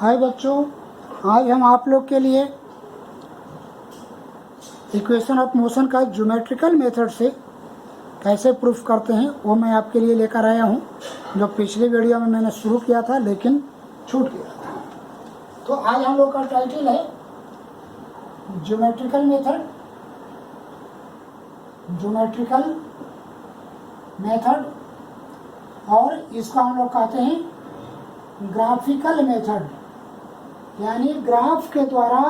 हाय बच्चों, आज हम आप लोग के लिए इक्वेशन ऑफ मोशन का ज्योमेट्रिकल मेथड से कैसे प्रूफ करते हैं वो मैं आपके लिए लेकर आया हूँ, जो पिछले वीडियो में मैंने शुरू किया था लेकिन छूट गया था। तो आज हम लोग का टाइटल है ज्योमेट्रिकल मेथड और इसको हम लोग कहते हैं ग्राफिकल मेथड, यानी ग्राफ के द्वारा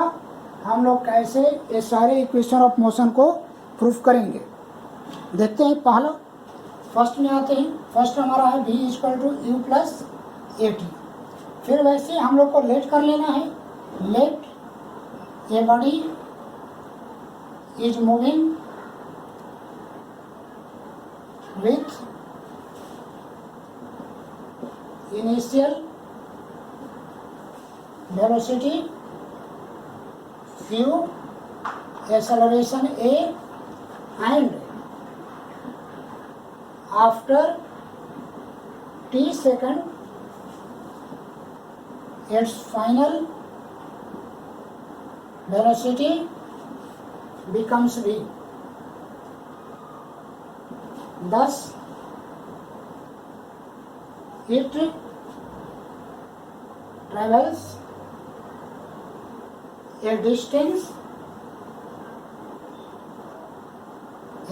हम लोग कैसे ये सारे इक्वेशन ऑफ मोशन को प्रूफ करेंगे। देखते हैं, पहला फर्स्ट में आते हैं। फर्स्ट हमारा है v = u + at। फिर वैसे हम लोग को लेट कर लेना है। Let a body is moving with initial velocity u, acceleration a, and after t second its final velocity becomes v. Thus it travels a distance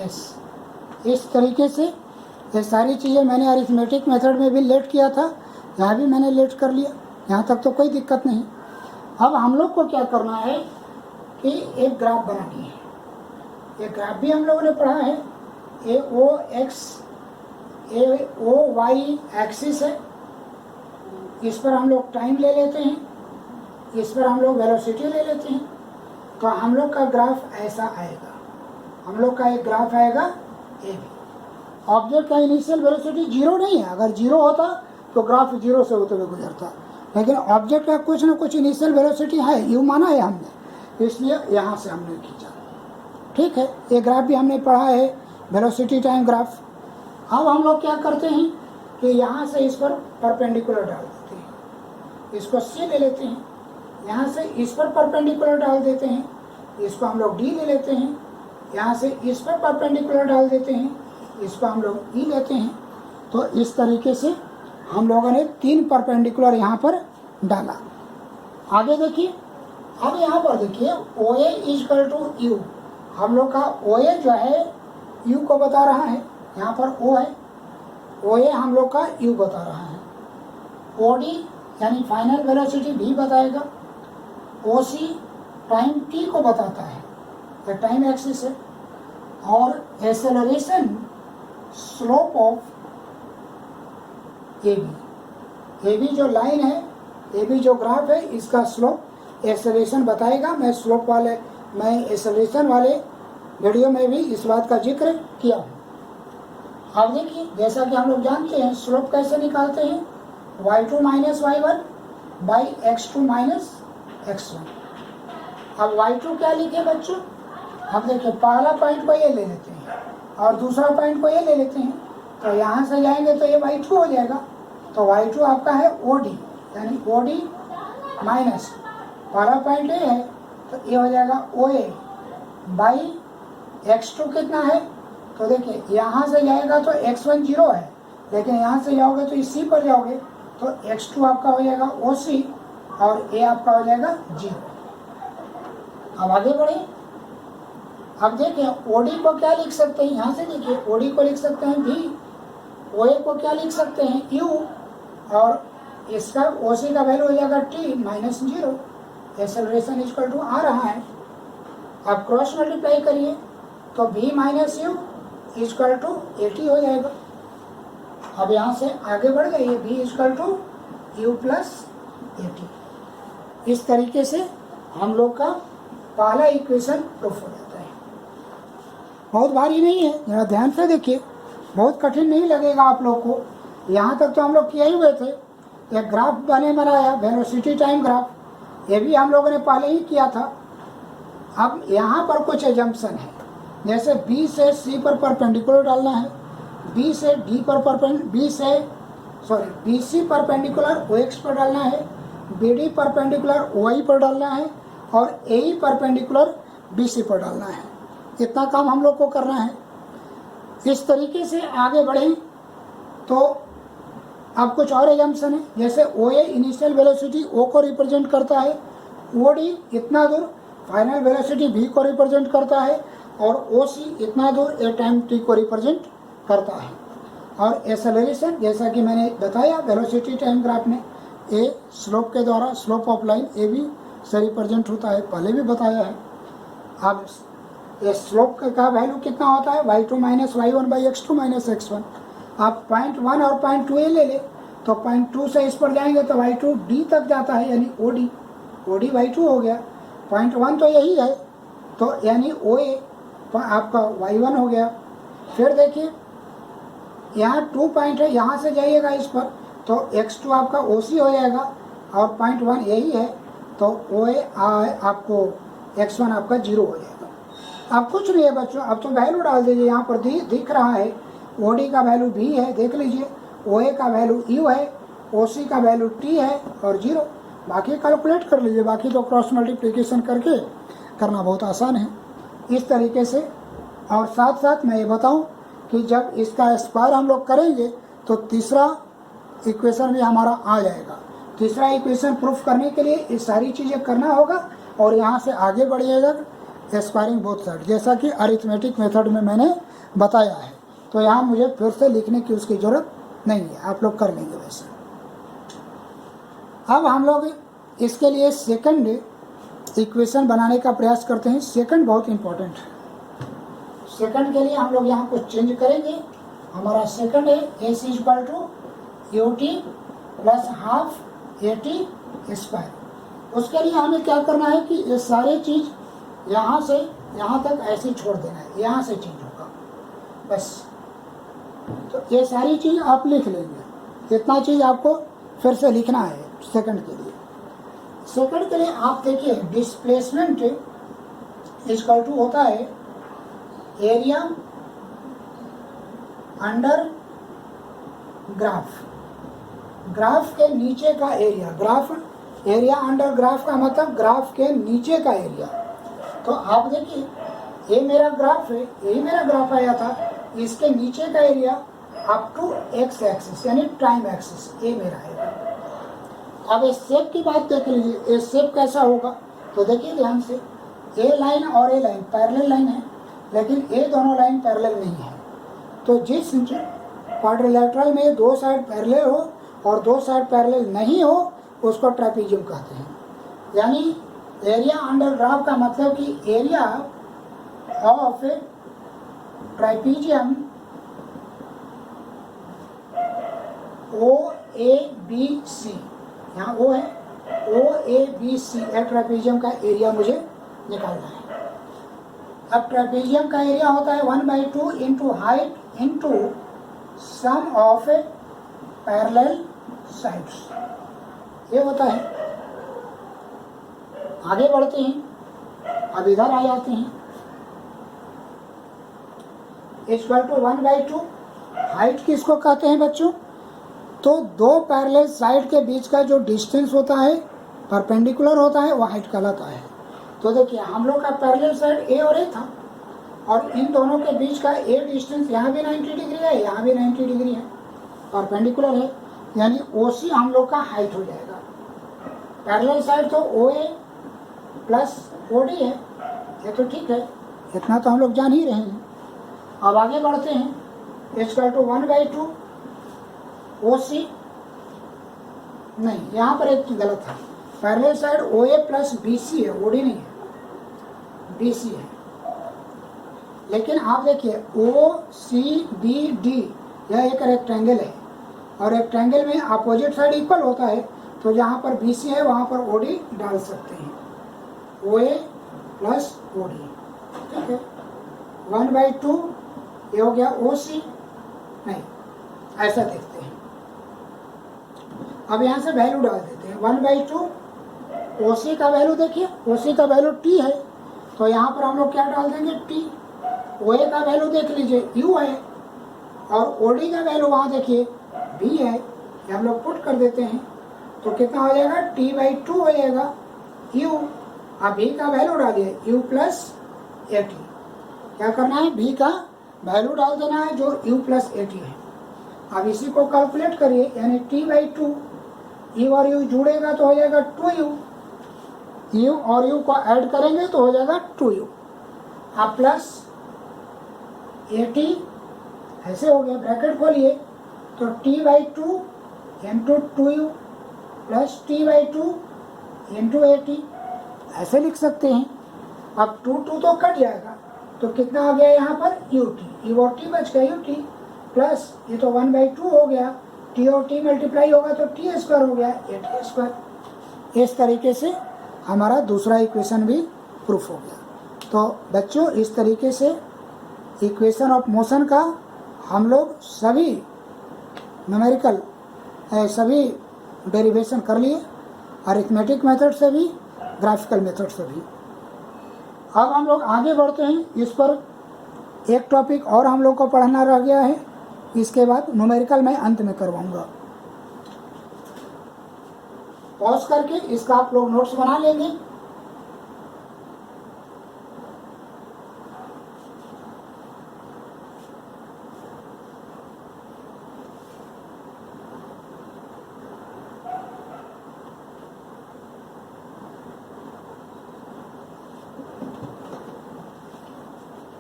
s। इस तरीके से ये सारी चीज़ें मैंने अरिथमेटिक मेथड में भी लेट किया था, यहाँ भी मैंने लेट कर लिया, यहाँ तक तो कोई दिक्कत नहीं। अब हम लोग को क्या करना है कि एक ग्राफ बनानी है। एक ग्राफ भी हम लोगों ने पढ़ा है, ए ओ वाई एक्सिस है। इस पर हम लोग टाइम ले लेते हैं, इस पर हम लोग वेलोसिटी ले लेते हैं। तो हम लोग का ग्राफ ऐसा आएगा। हम लोग का एक ग्राफ आएगा ए बी। ऑब्जेक्ट का इनिशियल वेलोसिटी 0 नहीं है। अगर 0 होता तो ग्राफ 0 से होते हुए गुजरता, लेकिन ऑब्जेक्ट का कुछ ना कुछ इनिशियल वेलोसिटी है, यू माना है हमने, इसलिए यहाँ से हमने खींचा। ठीक है, ये ग्राफ भी हमने पढ़ा है, वेलोसिटी टाइम ग्राफ। अब हम लोग क्या करते हैं कि यहाँ से इस पर परपेंडिकुलर डाल देते हैं। इसको सी ले लेते हैं, यहाँ से इस पर परपेंडिकुलर डाल देते हैं। इसको हम लोग डी ले लेते हैं, यहाँ से इस पर परपेंडिकुलर डाल देते हैं। इसको हम लोग ई लेते हैं। तो इस तरीके से हम लोगों ने 3 परपेंडिकुलर यहाँ पर डाला। आगे देखिए, अब यहाँ पर देखिए OA = U। हम लोग का OA जो है U को बता रहा है, यहाँ पर O है, OA हम लोग का U बता रहा है। OD यानी फाइनल वेलोसिटी भी बताएगा। OC टाइम t को बताता है, ये टाइम एक्सिस है। और एक्सेलरेशन स्लोप ऑफ AB जो लाइन है, AB जो ग्राफ है, इसका स्लोप एक्सेलरेशन बताएगा। मैं एक्सेलरेशन वाले वीडियो में भी इस बात का जिक्र किया हूँ। अब देखिए, जैसा कि हम लोग जानते हैं स्लोप कैसे निकालते हैं, y2 - y1 / x2 - x1। अब y2 क्या लिखे बच्चों? अब देखिए, पहला पॉइंट को ये ले लेते हैं और दूसरा पॉइंट को ये ले लेते हैं। तो यहाँ से जाएंगे तो ये y2 हो जाएगा। तो y2 आपका है OD, यानी OD माइनस पहला पॉइंट ये है तो ये हो जाएगा OA / x2 कितना है? तो देखिए, यहाँ से जाएगा तो x1 0 है, लेकिन यहाँ से जाओगे तो इसी पर जाओगे तो x2 आपका हो जाएगा OC और A आपका हो जाएगा 0। अब आगे बढ़े। अब देखिए, OD को क्या लिख सकते हैं? यहाँ से देखिए, OD को लिख सकते हैं V, OA को क्या लिख सकते हैं? U, और इसका OC का वैल्यू हो जाएगा t - 0। एक्सेलरेशन = आ रहा है। अब क्रॉस मल्टीप्लाई करिए तो V - U = AT हो जाएगा। अब यहाँ से आगे बढ़ जाइए, V = U + AT। इस तरीके से हम लोग का पहला इक्वेशन प्रूफ हो जाता है। बहुत भारी नहीं है, जरा ध्यान से देखिए, बहुत कठिन नहीं लगेगा आप लोग को। यहाँ तक तो हम लोग किए ही हुए थे। एक ग्राफ बनाया वेलोसिटी टाइम ग्राफ, ये भी हम लोगों ने पहले ही किया था। अब यहाँ पर कुछ एजम्पशन है, जैसे B से C पर परपेंडिकुलर डालना है, B से BC परपेंडिकुलर OX पर डालना है, बी डी परपेंडिकुलर ओ आई पर डालना है और ए ई परपेंडिकुलर बी सी पर डालना है। इतना काम हम लोग को करना है। इस तरीके से आगे बढ़ें तो अब कुछ और एग्जाम्पशन है, जैसे ओ ए इनिशियल वेलोसिटी ओ को रिप्रेजेंट करता है, ओ डी इतना दूर फाइनल वेलोसिटी v को रिप्रेजेंट करता है और ओ सी इतना दूर ए टाइम t को रिप्रेजेंट करता है। और एक्सेलरेशन जैसा कि मैंने बताया वेलोसिटी टाइम ग्राफ में ए स्लोप के द्वारा slope of line A B से रिप्रेजेंट होता है, पहले भी बताया है। अब स्लोप का वैल्यू कितना होता है y2 minus y1 by x2 minus x1। आप 0.1 और 0.2 ए ले ले तो 0.2 से इस पर जाएंगे तो y2 d तक जाता है यानी OD y2 हो गया। 0.1 तो यही है तो यानी OA आपका y1 हो गया। फिर देखिए यहाँ 2 पॉइंट है, यहाँ से जाइएगा इस पर तो x2 आपका OC हो जाएगा और 0.1 यही है तो OA आपको x1 आपका 0 हो जाएगा। अब कुछ नहीं है बच्चों, अब तो वैल्यू डाल दीजिए। यहाँ पर दिख रहा है OD का वैल्यू B है, देख लीजिए OA का वैल्यू U है, OC का वैल्यू T है और 0। बाकी कैलकुलेट कर लीजिए, बाकी तो क्रॉस मल्टीप्लिकेशन करके करना बहुत आसान है इस तरीके से। और साथ साथ मैं ये बताऊं कि जब इसका स्क्वायर हम लोग करेंगे तो तीसरा इक्वेशन भी हमारा आ जाएगा। तीसरा इक्वेशन प्रूफ करने के लिए ये सारी चीज़ें करना होगा और यहाँ से आगे बढ़िएगा स्क्वायरिंग बोथ साइड, जैसा कि अरिथमेटिक मेथड में मैंने बताया है। तो यहाँ मुझे फिर से लिखने की उसकी ज़रूरत नहीं है, आप लोग कर लेंगे वैसे। अब हम लोग इसके लिए सेकंड इक्वेशन बनाने का प्रयास करते हैं। सेकंड बहुत इंपॉर्टेंट है। सेकंड के लिए हम लोग यहाँ कुछ चेंज करेंगे। हमारा सेकंड है S equal to U T plus half A T square. उसके लिए हमें क्या करना है कि ये सारी चीज़ यहाँ से यहाँ तक ऐसे छोड़ देना है, यहाँ से चेंज होगा बस। तो ये सारी चीज़ आप लिख लेंगे, इतना चीज़ आपको फिर से लिखना है सेकंड के लिए। सेकंड के लिए आप देखिए डिस्प्लेसमेंट इक्वल टू होता है एरिया अंडर ग्राफ। ग्राफ के नीचे का area, graph area under graph का मतलब ग्राफ के नीचे का एरिया। तो आप देखिए ये मेरा ग्राफ है, यही मेरा ग्राफ आया था, इसके नीचे का area up to X axis यानी टाइम एक्सिस ये मेरा है। अब इस शेप की बात देख लीजिए, ये शेप कैसा होगा तो देखिए ध्यान से, ए लाइन और ए लाइन पैरेलल लाइन है लेकिन ये दोनों लाइन पैरेलल नहीं है। तो जिस क्वाड्रिलेटरल में दो साइड पैरेलल हो और दो साइड पैरेलल नहीं हो उसको ट्रेपेजियम कहते हैं। यानी एरिया अंडर ग्राफ का मतलब कि area of trapezium O A B C, यहाँ ओ है, O A B C trapezium का एरिया मुझे निकालना है। अब ट्रेपेजियम का एरिया होता है 1/2 into height into sum of parallel sides, ये होता है। आगे बढ़ते हैं, अब इधर आ जाते हैं। इक्वल टू 1/2 हाइट किसको कहते हैं बच्चों? तो दो पैरेलल साइड के बीच का जो डिस्टेंस होता है परपेंडिकुलर होता है वो हाइट कहलाता है। तो देखिए हम लोग का पैरेलल साइड ए और ए था और इन दोनों के बीच का ए डिस्टेंस यहाँ भी 90 डिग्री है, यहाँ भी 90 डिग्री है, परपेंडिकुलर है, यानी ओ सी हम लोग का हाइट हो जाएगा। पैरेलल साइड तो ओ ए प्लस ओ डी है, ये तो ठीक है, इतना तो हम लोग जान ही रहे हैं। अब आगे बढ़ते हैं, इक्वल टू 1/2 ओ सी, नहीं यहाँ पर एक गलत है, पैरेलल साइड ओ ए प्लस बी सी है, ओ डी नहीं है, बी सी है। लेकिन आप देखिए ओ सी बी डी यह एक रेक्टेंगल है और रेक्टेंगल में अपोजिट साइड इक्वल होता है, तो जहाँ पर बी सी है वहाँ पर ओ डी डाल सकते हैं, ओ ए प्लस ओ डी, ठीक है। 1/2 ये हो गया ओ सी, नहीं ऐसा देखते हैं। अब यहाँ से वैल्यू डाल देते हैं 1/2 ओ सी का वैल्यू देखिए, ओ सी का वैल्यू टी है तो यहाँ पर हम लोग क्या डाल देंगे टी। ओ ए का वैल्यू देख लीजिए यू है और ओ डी का वैल्यू वहाँ देखिए बी है, ये हम लोग पुट कर देते हैं तो कितना हो जाएगा, t/2 हो जाएगा u। अब v का वैल्यू डालिए u प्लस ए टी। क्या करना है, v का वैल्यू डाल देना है जो u प्लस ए टी है। अब इसी को कैलकुलेट करिए, यानी t/2 u और u जुड़ेगा तो हो जाएगा 2u, u और u को ऐड करेंगे तो हो जाएगा 2u। अब प्लस ए टी ऐसे हो गया, ब्रैकेट खोलिए तो t/2 into 2u plus t/2 into A T, ऐसे लिख सकते हैं। अब 2 तो कट जाएगा तो कितना आ गया यहाँ पर ut, u और t बच गया ut, प्लस ये तो 1/2 हो गया, t और t मल्टीप्लाई होगा तो t² हो गया at²। इस तरीके से हमारा दूसरा इक्वेशन भी प्रूफ हो गया। तो बच्चों इस तरीके से इक्वेशन ऑफ मोशन का हम लोग सभी न्यूमेरिकल सभी डेरिवेशन कर लिए, अरिथमेटिक मेथड से भी, ग्राफिकल मेथड से भी। अब हम लोग आगे बढ़ते हैं, इस पर एक टॉपिक और हम लोग को पढ़ना रह गया है, इसके बाद न्यूमेरिकल मैं अंत में करवाऊंगा। पॉज करके इसका आप लोग नोट्स बना लेंगे।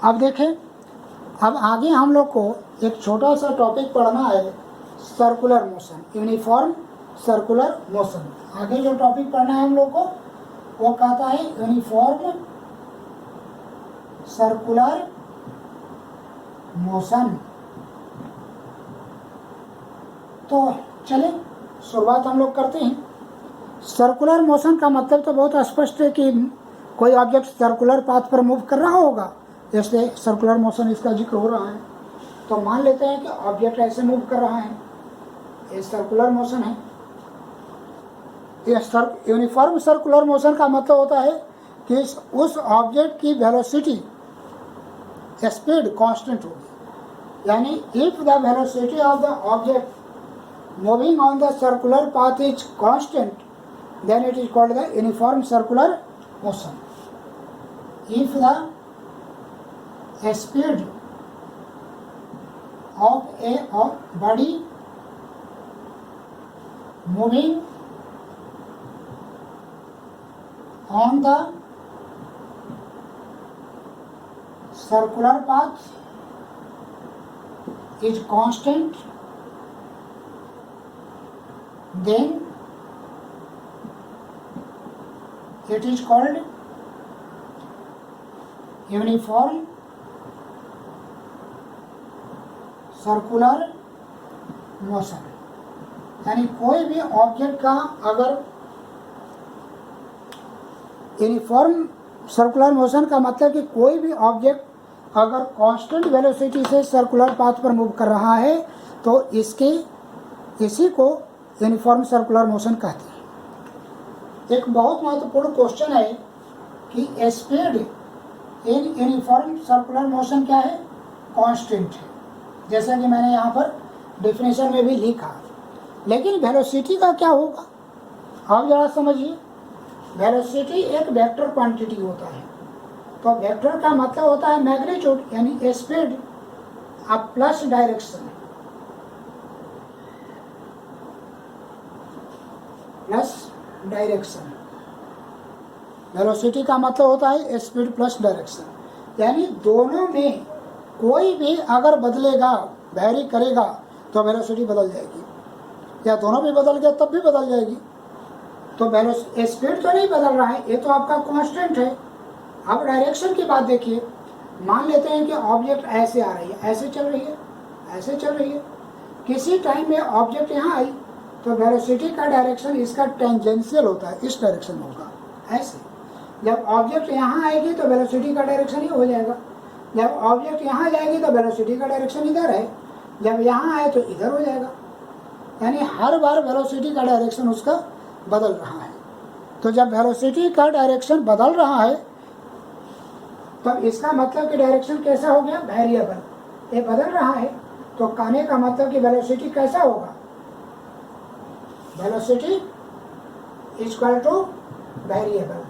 अब देखें, अब आगे हम लोग को एक छोटा सा टॉपिक पढ़ना है, circular motion, uniform circular motion. आगे जो टॉपिक पढ़ना है हम लोग को वो कहता है यूनिफॉर्म सर्कुलर मोशन। तो चलें शुरुआत हम लोग करते हैं। सर्कुलर मोशन का मतलब तो बहुत स्पष्ट है कि कोई ऑब्जेक्ट सर्कुलर पाथ पर मूव कर रहा होगा, जैसे सर्कुलर मोशन इसका जिक्र हो रहा है। तो मान लेते हैं कि ऑब्जेक्ट ऐसे मूव कर रहा है, ये सर्कुलर मोशन है। यूनिफॉर्म सर्कुलर मोशन का मतलब होता है कि उस ऑब्जेक्ट की वेलोसिटी स्पीड कांस्टेंट होगी, यानी if the velocity of the object moving on the circular path is constant then it is called the uniform circular motion. If the speed of a body moving on the circular path is constant, then it is called uniform circular motion. यानी कोई भी object का अगर uniform circular motion का मतलब कि कोई भी ऑब्जेक्ट अगर कांस्टेंट वेलोसिटी से सर्कुलर पाथ पर मूव कर रहा है तो इसी को यूनिफॉर्म सर्कुलर मोशन कहते हैं। एक बहुत महत्वपूर्ण क्वेश्चन है कि speed in uniform circular motion क्या है, कांस्टेंट है, जैसा कि मैंने यहाँ पर डेफिनेशन में भी लिखा। लेकिन वेलोसिटी का क्या होगा, आप जरा समझिए। वेलोसिटी एक वेक्टर क्वांटिटी होता है, तो वेक्टर का मतलब होता है मैग्नीट्यूड, यानी स्पीड अब plus direction, plus direction. Velocity का मतलब होता है स्पीड प्लस डायरेक्शन, यानी दोनों में कोई भी अगर बदलेगा, वैरी करेगा तो वेलोसिटी बदल जाएगी, या दोनों भी बदल गया तब भी बदल जाएगी। तो स्पीड तो नहीं बदल रहा है, ये तो आपका कांस्टेंट है। अब डायरेक्शन की बात देखिए, मान लेते हैं कि ऑब्जेक्ट ऐसे आ रही है, ऐसे चल रही है, ऐसे चल रही है। किसी टाइम में ऑब्जेक्ट यहाँ आई तो वेलोसिटी का डायरेक्शन इसका टेंजेंशियल होता है, इस डायरेक्शन में होगा ऐसे। जब ऑब्जेक्ट यहाँ आएगी तो वेलोसिटी का डायरेक्शन ही हो जाएगा। जब ऑब्जेक्ट यहाँ जाएगी तो वेलोसिटी का डायरेक्शन इधर है, जब यहाँ आए तो इधर हो जाएगा। यानी हर बार वेलोसिटी का डायरेक्शन उसका बदल रहा है। तो जब वेलोसिटी का डायरेक्शन बदल रहा है तब इसका मतलब कि डायरेक्शन कैसा हो गया, वेरिएबल, ये बदल रहा है। तो कहने का मतलब कि वेलोसिटी कैसा होगा, velocity equal two variable,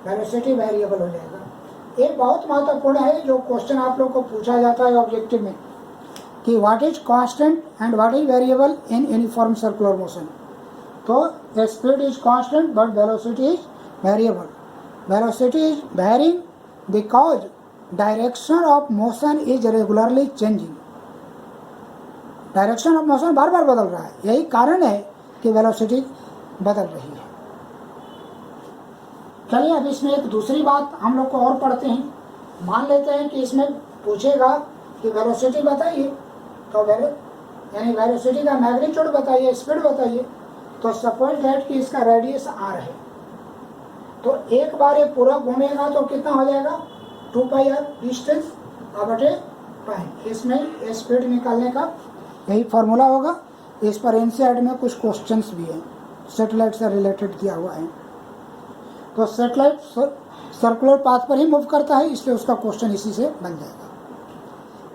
velocity variable हो जाएगा। एक बहुत महत्वपूर्ण है जो क्वेश्चन आप लोग को पूछा जाता है ऑब्जेक्टिव में कि what is constant and what is variable in uniform circular motion. तो the speed is constant but velocity is variable. Velocity is varying because direction of motion is regularly changing. Direction of motion बार बार बदल रहा है, यही कारण है कि वेलोसिटी बदल रही है। चलिए अब इसमें एक दूसरी बात हम लोग को और पढ़ते हैं। मान लेते हैं कि इसमें पूछेगा कि वेलोसिटी बताइए, तो यानी वेलोसिटी का मैग्नीट्यूड बताइए, स्पीड बताइए। तो सपोज दैट कि इसका रेडियस r है, तो एक बार ये पूरा घूमेगा तो कितना हो जाएगा 2πr डिस्टेंस बटे टाइम। इसमें स्पीड निकालने का यही फॉर्मूला होगा। इस पर एनसीईआरटी में कुछ क्वेश्चंस भी हैं, सैटेलाइट से रिलेटेड किया हुआ है। तो सैटेलाइट सर्कुलर पाथ पर ही मूव करता है, इसलिए उसका क्वेश्चन इसी से बन जाएगा।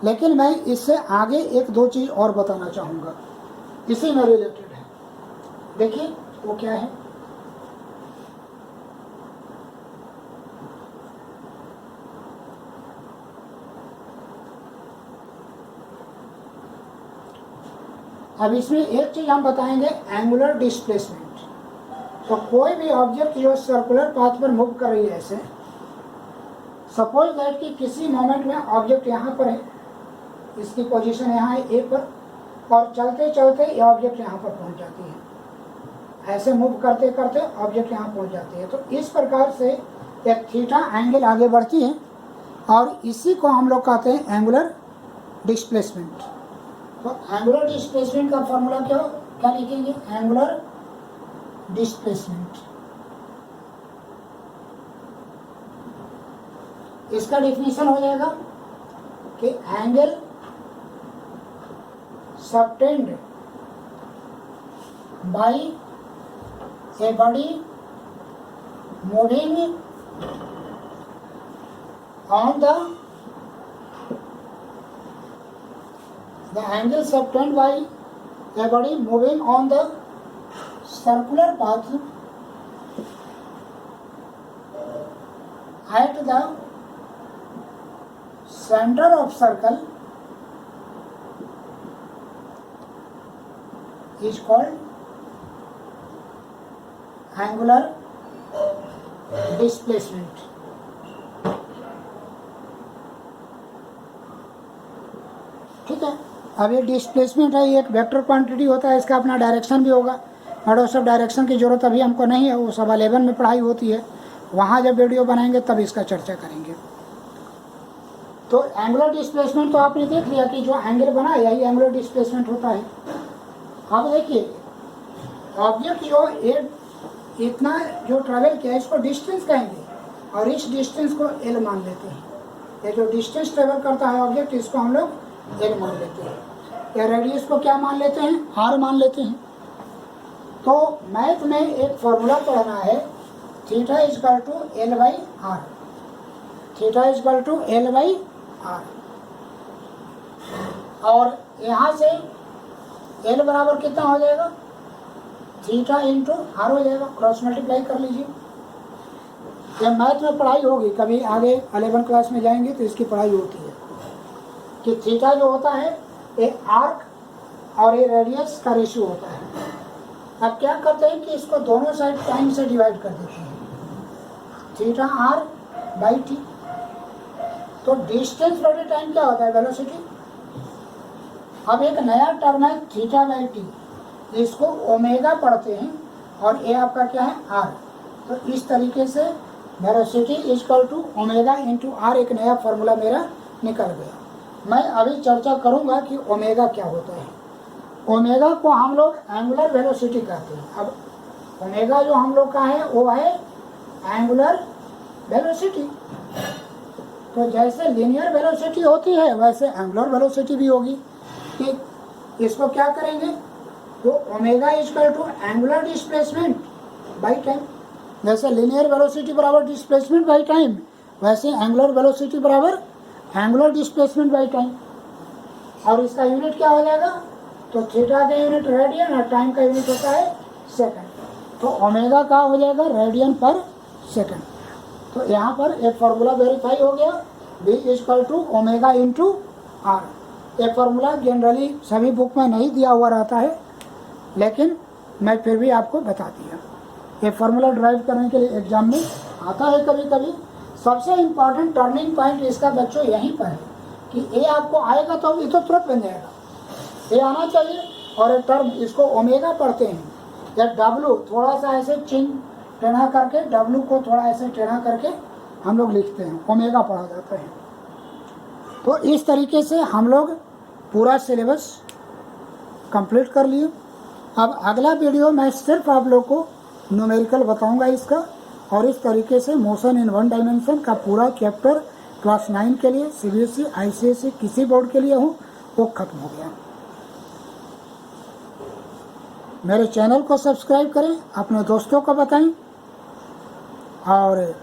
लेकिन मैं इससे आगे एक दो चीज़ और बताना चाहूँगा, इसी में रिलेटेड है। देखिए वो क्या है। अब इसमें एक चीज हम बताएंगे, एंगुलर डिस्प्लेसमेंट। तो कोई भी ऑब्जेक्ट जो सर्कुलर पाथ पर मूव कर रही है, ऐसे सपोज दैट कि किसी मोमेंट में ऑब्जेक्ट यहाँ पर है, इसकी पोजीशन यहाँ है ए पर, और चलते चलते ये ऑब्जेक्ट यहाँ पर पहुँच जाती है। ऐसे मूव करते करते ऑब्जेक्ट यहाँ पहुँच जाती है। तो इस प्रकार से एक थीटा एंगल आगे बढ़ती है, और इसी को हम लोग कहते हैं एंगुलर डिस्प्लेसमेंट। तो एंगुलर डिस्प्लेसमेंट का फॉर्मूला क्या लिखेंगे, एंगुलर डिस्प्लेसमेंट। इसका डेफिनेशन हो जाएगा कि angle subtended by a body moving on the angle subtended by a body moving on the circular path at the center of circle is called angular displacement। ठीक है। अब ये डिस्प्लेसमेंट है, ये एक वेक्टर क्वांटिटी होता है, इसका अपना डायरेक्शन भी होगा। बट वो सब डायरेक्शन की जरूरत अभी हमको नहीं है, वो सब 11 में पढ़ाई होती है, वहाँ जब वीडियो बनाएंगे तब इसका चर्चा करेंगे। तो एंगुलर डिस्प्लेसमेंट तो आपने देख लिया कि जो एंगल बना है यही एंगुलर डिस्प्लेसमेंट होता है। अब देखिए ऑब्जेक्ट जो इतना जो ट्रैवल किया इसको डिस्टेंस कहेंगे, और इस डिस्टेंस को एल मान लेते हैं। ये जो डिस्टेंस ट्रेवल करता है ऑब्जेक्ट, इसको हम लोग एल मान लेते हैं। या रेडियस को क्या मान लेते हैं, आर मान लेते हैं। तो मैथ में एक फॉर्मूला पढ़ना है, theta equal to L by R. Theta equal to L by R, और यहाँ से एल बराबर कितना हो जाएगा, थीटा इंटू आर हो जाएगा। क्रॉस मल्टीप्लाई कर लीजिए। जब मैथ में पढ़ाई होगी, कभी आगे 11 क्लास में जाएंगे तो इसकी पढ़ाई होती है कि थीटा जो होता है एक आर्क और ये रेडियस का रेशियो होता है। अब क्या करते हैं कि इसको दोनों साइड टाइम से डिवाइड कर देते हैं, थीटा आर बाई टी। तो डिस्टेंस बटे टाइम क्या होता है, वेलोसिटी। अब एक नया टर्म है थीटा बाई टी, इसको ओमेगा पढ़ते हैं, और ये आपका क्या है आर। तो इस तरीके से velocity equal to omega into R, एक नया फॉर्मूला मेरा निकल गया। मैं अभी चर्चा करूंगा कि ओमेगा क्या होता है। ओमेगा को हम लोग एंगुलर वेलोसिटी कहते हैं। अब ओमेगा जो हम लोग का है वो है एंगुलर वेलोसिटी। तो जैसे लीनियर वेलोसिटी होती है वैसे एंगुलर वेलोसिटी भी होगी। कि इसको क्या करेंगे, तो omega equal to angular displacement by time. जैसे लीनियर वेलोसिटी बराबर डिस्प्लेसमेंट बाई टाइम, वैसे एंगुलर वेलोसिटी बराबर एंगुलर डिस्प्लेसमेंट बाई टाइम। और इसका यूनिट क्या हो जाएगा, तो थीटा का यूनिट रेडियन और टाइम का यूनिट होता है सेकंड। तो ओमेगा का हो जाएगा रेडियन पर सेकंड। तो यहाँ पर एक फार्मूला वेरीफाई हो गया, V equal to omega into R. ये फार्मूला जनरली सभी बुक में नहीं दिया हुआ रहता है, लेकिन मैं फिर भी आपको बता दिया। ये फार्मूला ड्राइव करने के लिए एग्जाम में आता है कभी कभी। सबसे इम्पॉर्टेंट टर्निंग पॉइंट इसका बच्चों यहीं पर है कि ए आपको आएगा तो ये तो तुरंत बन जाएगा, ए आना चाहिए। और एक टर्म इसको ओमेगा पढ़ते हैं, या डब्लू थोड़ा सा ऐसे चिन्ह टेढ़ा करके, डब्लू को थोड़ा ऐसे टेढ़ा करके हम लोग लिखते हैं, ओमेगा पढ़ा जाता है। तो इस तरीके से हम लोग पूरा सिलेबस कंप्लीट कर लिए। अब अगला वीडियो मैं सिर्फ आप लोग को न्यूमेरिकल बताऊंगा इसका, और इस तरीके से मोशन इन वन डायमेंशन का पूरा चैप्टर क्लास 9 के लिए, CBSE ICSE किसी बोर्ड के लिए हो वो खत्म हो गया। मेरे चैनल को सब्सक्राइब करें, अपने दोस्तों को बताएं और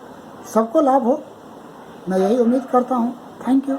सबको लाभ हो, मैं यही उम्मीद करता हूं। Thank you.